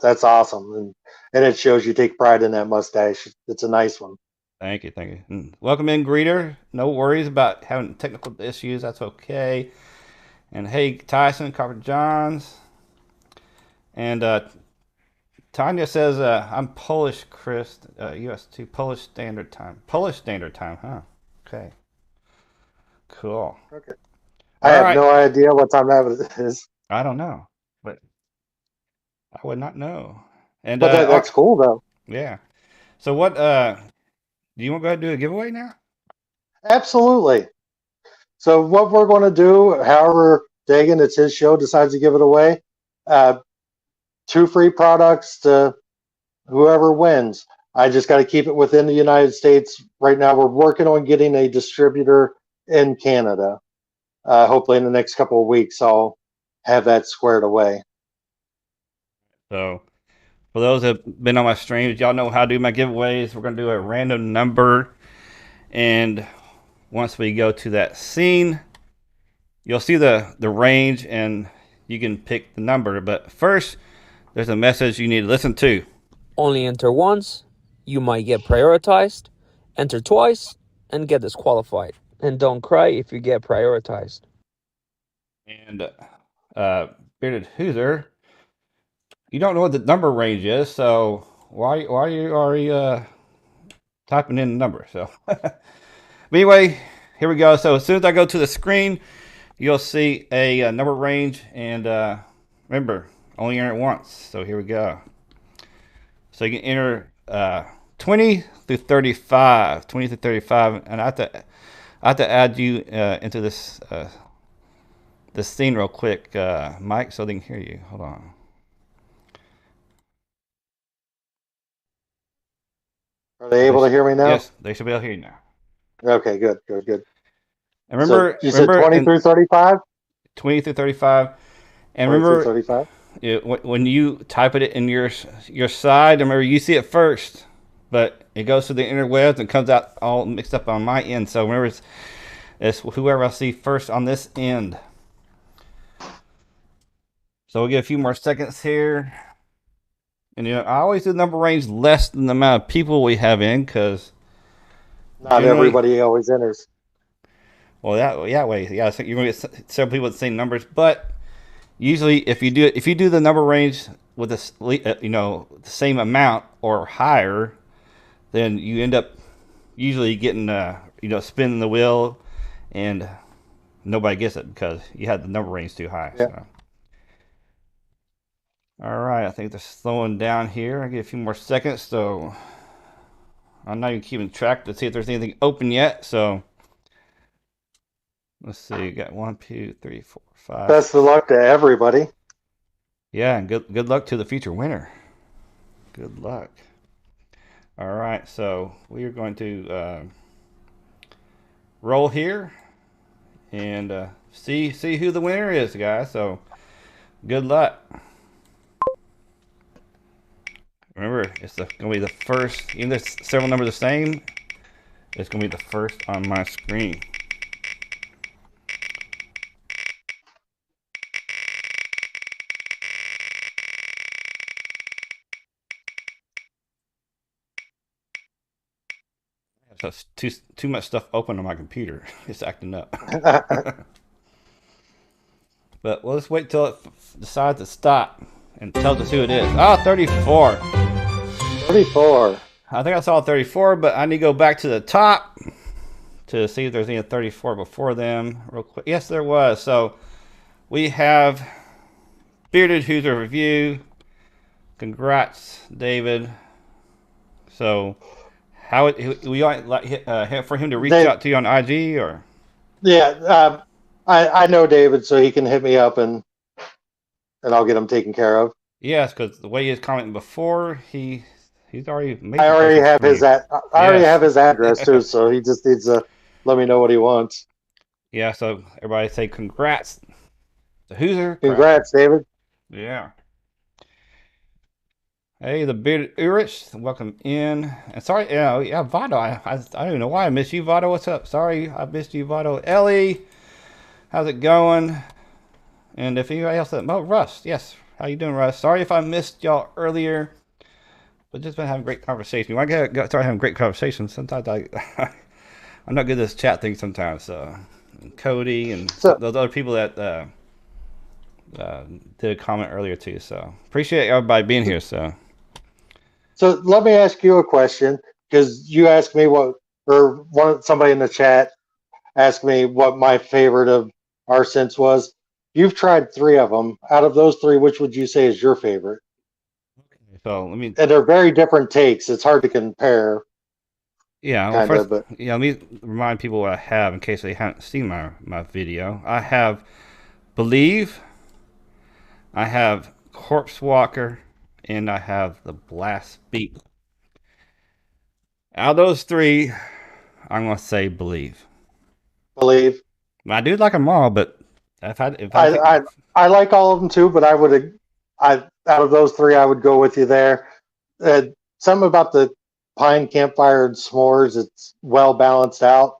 S2: that's awesome, and it shows you take pride in that mustache. It's a nice one.
S1: thank you, thank you. Welcome in, greeter. No worries about having technical issues. That's okay. And hey, Tyson, Copper Johns, and Tanya says, I'm Polish, Chris, US2, Polish Standard Time. Polish Standard Time, huh? Okay, cool.
S2: Okay. I
S1: All
S2: have
S1: right.
S2: no idea what time that is,
S1: I don't know, but I would not know. And,
S2: but that's cool though.
S1: yeah. So do you want to go ahead and do a giveaway now?
S2: Absolutely. So what we're going to do, however Dagan, it's his show, decides to give it away. Uh, 2 free products to whoever wins. I just got to keep it within the United States. Right now, we're working on getting a distributor in Canada. Hopefully, in the next couple of weeks, I'll have that squared away.
S1: So, for those that have been on my streams, y'all know how to do my giveaways. We're going to do a random number. And once we go to that scene, you'll see the range and you can pick the number. But first, there's a message you need to listen to.
S3: Only enter once, you might get prioritized. Enter twice and get disqualified. And don't cry if you get prioritized.
S1: And Bearded Hoosier, you don't know what the number range is, so why are you already typing in the number? So, but anyway, here we go. So as soon as I go to the screen, you'll see a number range, and remember, only enter it once. So here we go. So you can enter 20 through 35, 20 through 35, and I have to add you into this scene real quick, Mike, so they can hear you. Hold on.
S2: Are they able to hear me now?
S1: Yes, they should be able to hear you now.
S2: Okay, good, good, good.
S1: And
S2: So you said
S1: remember
S2: 20
S1: in
S2: through 35?
S1: 20 through 35, and
S2: 20 through
S1: remember
S2: 35?
S1: when you type it in your side, remember you see it first, but it goes to the interwebs and comes out all mixed up on my end. So remember, it's whoever I see first on this end. So we'll get a few more seconds here. And I always do number range less than the amount of people we have in, because
S2: Not everybody always enters.
S1: Well, yeah. So you're gonna get several people with the same numbers, but usually if you do the number range with the same amount or higher, then you end up usually getting spinning the wheel, and nobody gets it because you had the number range too high. Yeah. So. All right, I think they're slowing down here. I get a few more seconds, so I'm not even keeping track to see if there's anything open yet. So let's see. You got 1, 2, 3, 4, 5.
S2: Best of luck to everybody.
S1: Yeah, and good luck to the future winner. Good luck. All right, so we are going to roll here and see who the winner is, guys. So good luck. Remember, it's going to be the first. Even though there's several numbers the same, it's going to be the first on my screen. So too much stuff open on my computer. It's acting up. But we'll just wait till it decides to stop and tells us who it is. Oh, 34.
S2: 34.
S1: I think I saw 34, but I need to go back to the top to see if there's any 34 before them real quick. Yes, there was. So we have Bearded Hoosier Review. Congrats, David. So how we like for him to reach out to you on IG or?
S2: Yeah, I know David, so he can hit me up and I'll get him taken care of.
S1: Yes, because the way he was commenting before, he's already made.
S2: I already have his already have his address too, so he just needs to let me know what he wants.
S1: Yeah, so everybody say congrats to Hoosier.
S2: Congrats, David.
S1: Yeah. Hey, the Bearded Urich, welcome in. And sorry, Vado. I don't even know why I missed you, Vado. What's up? Sorry, I missed you, Vado. Ellie, how's it going? And if anybody else, Russ, yes, how you doing, Russ? Sorry if I missed y'all earlier, but just been having great conversation. When I start having great conversations, sometimes I'm not good at this chat thing sometimes. So Cody and those other people that did a comment earlier too. So appreciate everybody being here. So
S2: let me ask you a question, because you asked me somebody in the chat asked me what my favorite of our scents was. You've tried 3 of them. Out of those 3, which would you say is your favorite?
S1: So and
S2: they're very different takes. It's hard to compare.
S1: Yeah, well, let me remind people what I have in case they haven't seen my video. I have Believe, I have Corpse Walker, and I have the Blast Beat. Out of those 3, I'm gonna say Believe.
S2: Believe.
S1: I do like them all, but
S2: I like all of them too. But out of those 3, I would go with you there. Something about the pine, campfire, and s'mores, it's well balanced out.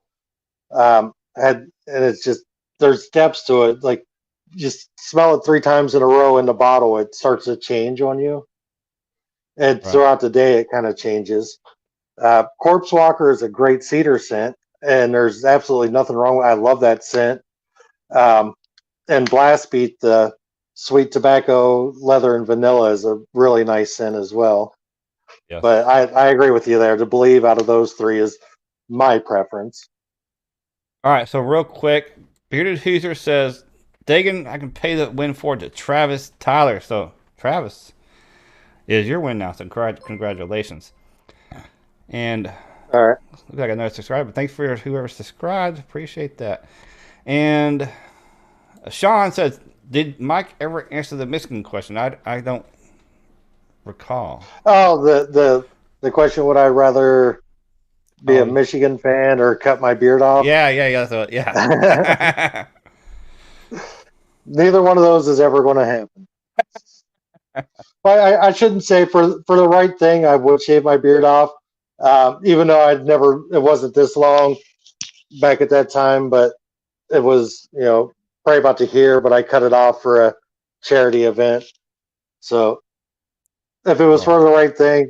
S2: And it's just, there's depths to it. Like, just smell it 3 times in a row in the bottle, it starts to change on you. And throughout the day, it kind of changes. Corpse Walker is a great cedar scent, and there's absolutely nothing wrong with it. I love that scent. And Blast Beat, the sweet tobacco, leather, and vanilla, is a really nice scent as well. Yes. But I agree with you there. To Believe out of those 3 is my preference.
S1: All right, so real quick, Bearded Hoosier says, Dagan, I can pay the win forward to Travis Tyler. So Travis is your win now. So congratulations. And
S2: all right,
S1: looks like another subscriber. Thanks for whoever subscribed. Appreciate that. And Sean says, did Mike ever answer the Michigan question? I don't recall.
S2: Oh, the question, would I rather be a Michigan fan or cut my beard off?
S1: Yeah.
S2: Neither one of those is ever going to happen. But I shouldn't say, for the right thing, I would shave my beard off, even though it wasn't this long back at that time, but it was, probably about to here, but I cut it off for a charity event. So if it was
S1: Cool.
S2: for the right thing,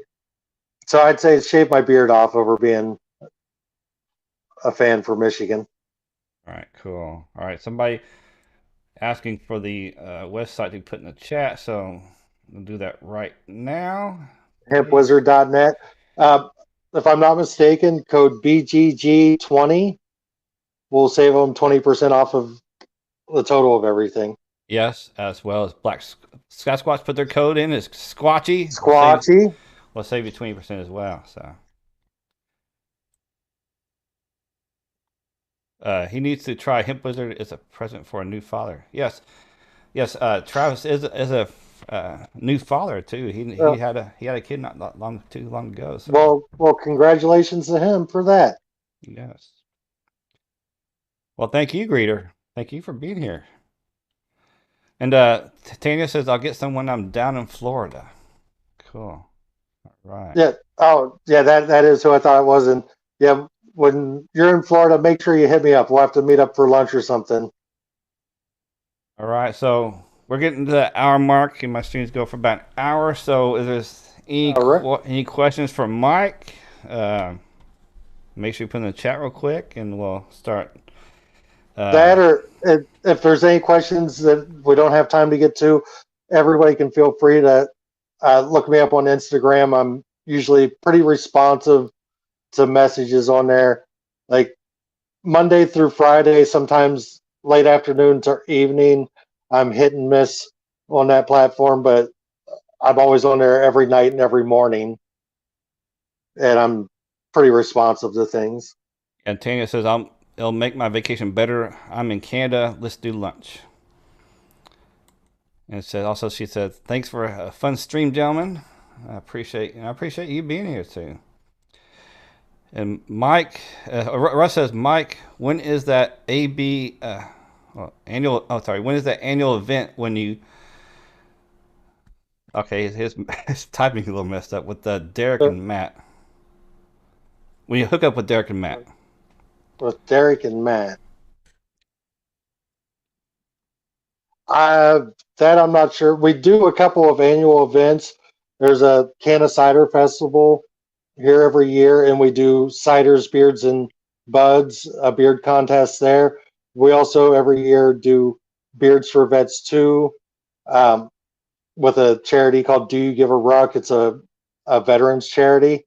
S2: so I'd say shave my beard off over being a fan for Michigan.
S1: All right, cool. All right, somebody asking for the website to put in the chat, so we'll do that right now, please.
S2: Hempwizard.net. Uh, if I'm not mistaken, code BGG20 will save them 20% off of the total of everything.
S1: Yes, as well as Black Sasquatch put their code in. It's Squatchy.
S2: Squatchy.
S1: We'll save you 20% as well. So he needs to try Hemp Wizard as a present for a new father. Yes, yes. Travis is a new father too.
S2: Uh,
S1: He had a kid not long too long ago. So
S2: well, congratulations to him for that.
S1: yes. Well, thank you, Greeter. Thank you for being here. And Tanya says I'll get some when I'm down in Florida. Cool. All right.
S2: Yeah. Oh, yeah. That is who I thought it was. And yeah, when you're in Florida, make sure you hit me up. We'll have to meet up for lunch or something.
S1: All right, so we're getting to the hour mark, and my streams go for about an hour. So, is there
S2: All right.
S1: any questions for Mike? Uh, Make sure you put in the chat real quick, and we'll start.
S2: That or if there's any questions that we don't have time to get to, everybody can feel free to look me up on Instagram. I'm usually pretty responsive to messages on there, like Monday through Friday, sometimes late afternoon to evening. I'm hit and miss on that platform, but I'm always on there every night and every morning, and I'm pretty responsive to things.
S1: And Tanya says, it'll make my vacation better. I'm in Canada. Let's do lunch." And she said, "Thanks for a fun stream, gentlemen. I appreciate you being here too." And Mike, Russ says, "Mike, when is that AB annual? Oh, sorry, when is that annual event when you?" Okay, his typing a little messed up with Derek
S2: Uh,
S1: and Matt. When you hook up with Derek and Matt.
S2: with Derek and Matt, that I'm not sure. We do a couple of annual events. There's a Can of Cider Festival here every year, and we do ciders, beards, and buds, a beard contest there. We also every year do Beards for Vets 2 um, with a charity called Do You Give a Ruck? It's a veterans charity.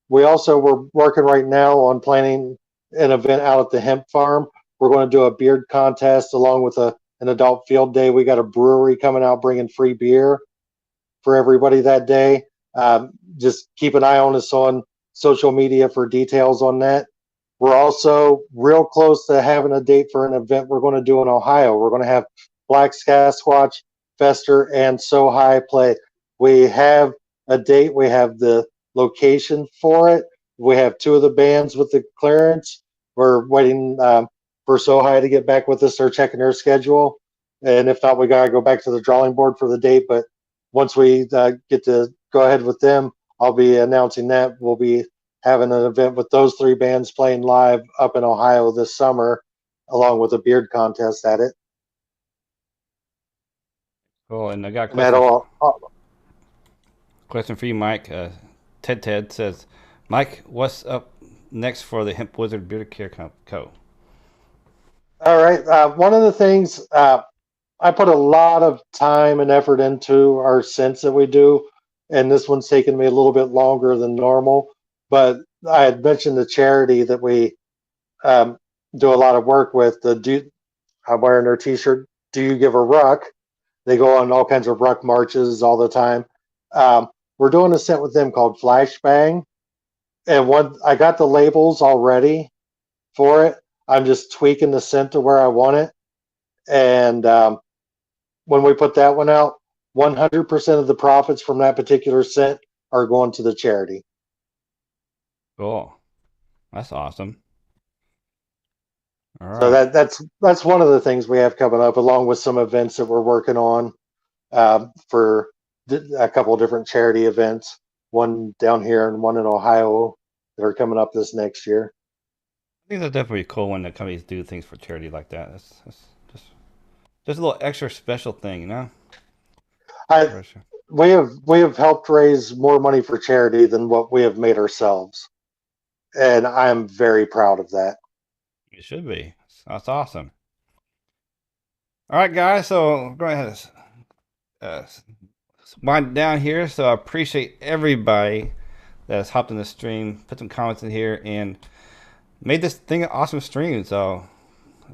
S2: We also we're working right now on planning an event out at the hemp farm. We're going to do a beard contest along with an adult field day. We got a brewery coming out bringing free beer for everybody that day. Just keep an eye on us on social media for details on that. We're also real close to having a date for an event we're going to do in Ohio. We're going to have Black Sasquatch, Fester, and So High play. We have a date. We have the location for it. We have two of the bands with the clearance. We're waiting for So High to get back with us. They're checking their schedule. And if not, we got to go back to the drawing board for the date. But once we get to go ahead with them, I'll be announcing that. We'll be having an event with those three bands playing live up in Ohio this summer, along with a beard contest at it.
S1: Cool. And I got a
S2: And that'll
S1: question for you, Mike. Ted says, "Mike, what's up next for the Hemp Wizard Beard Care Co?"
S2: all right. One of the things I put a lot of time and effort into our scents that we do, and this one's taken me a little bit longer than normal. But I had mentioned the charity that we um, do a lot of work with. I'm wearing their T-shirt. Do you give a ruck? They go on all kinds of ruck marches all the time. Um, we're doing a scent with them called Flashbang, and one I got the labels already for it. I'm just tweaking the scent to where I want it, and when we put that one out, 100% of the profits from that particular scent are going to the charity.
S1: Cool. That's awesome. All
S2: So
S1: right.
S2: that's one of the things we have coming up, along with some events that we're working on for a couple of different charity events, one down here and one in Ohio that are coming up this next year.
S1: I think that's definitely cool when the companies do things for charity like that. That's just a little extra special thing, you know?
S2: I
S1: For sure.
S2: we have helped raise more money for charity than what we have made ourselves, and I'm very proud of that.
S1: It should be. That's awesome. All right, guys. So go ahead and wind down here. So I appreciate everybody that has hopped in the stream, put some comments in here, and made this thing an awesome stream. So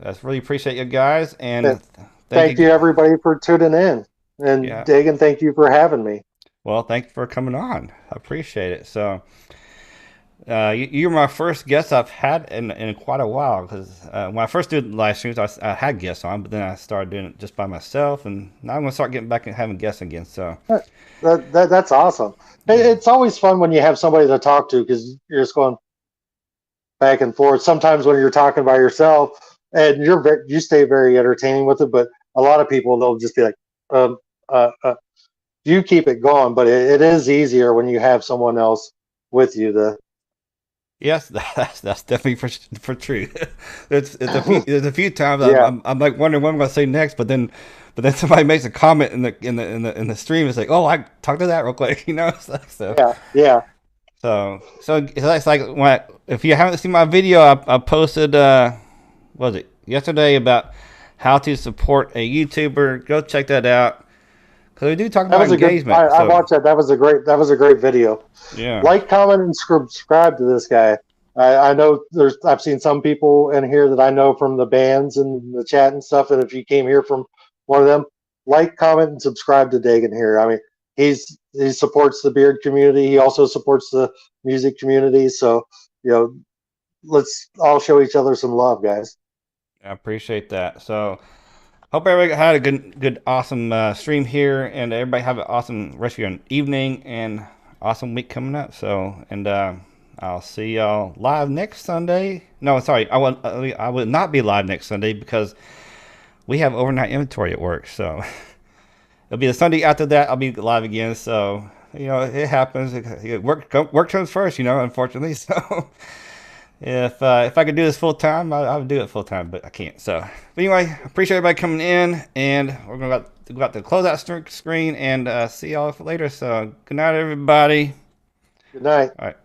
S1: I really appreciate you guys, and thank
S2: Thank
S1: you.
S2: you everybody for tuning in, and
S1: Yeah.
S2: Dagan, thank you for having me.
S1: Well, thank you for coming on. I appreciate it. So you're my first guest I've had in quite a while, because when I first did live streams, I had guests on, but then I started doing it just by myself, and now I'm gonna start getting back and having guests again. So
S2: That's awesome. It's always fun when you have somebody to talk to because you're just going back and forth. Sometimes when you're talking by yourself, and you stay very entertaining with it, but a lot of people they'll just be like, um, uh, uh, you keep it going, but it is easier when you have someone else with you.
S1: yes, that's definitely for true. There's a few times
S2: Yeah,
S1: I'm like wondering what I'm gonna say next, but then somebody makes a comment in the stream. It's like, oh, I talked to that real quick, you know. So
S2: yeah.
S1: so it's like if you haven't seen my video, I posted what was it yesterday about how to support a YouTuber. Go check that out, because we do talk
S2: That
S1: about
S2: was a good.
S1: engagement.
S2: I
S1: So
S2: watched that. That was a great video.
S1: yeah,
S2: Like, comment, and subscribe to this guy. I know I've seen some people in here that I know from the bands and the chat and stuff. And if you came here from one of them, like, comment, and subscribe to Dagan here. I mean, he supports the beard community. He also supports the music community. So you know, let's all show each other some love, guys.
S1: I appreciate that. So hope everybody had a good, awesome stream here, and everybody have an awesome rest of your evening and awesome week coming up. So, and I'll see y'all live next Sunday. No, sorry, I will not be live next Sunday because we have overnight inventory at work. So it'll be the Sunday after that. I'll be live again. So it happens. Work comes first. Unfortunately. So. If I could do this full time, I would do it full time, but I can't. So, but anyway, appreciate everybody coming in, and we're going to go out to close out screen and see y'all later. So, good night, everybody.
S2: Good night.
S1: All right.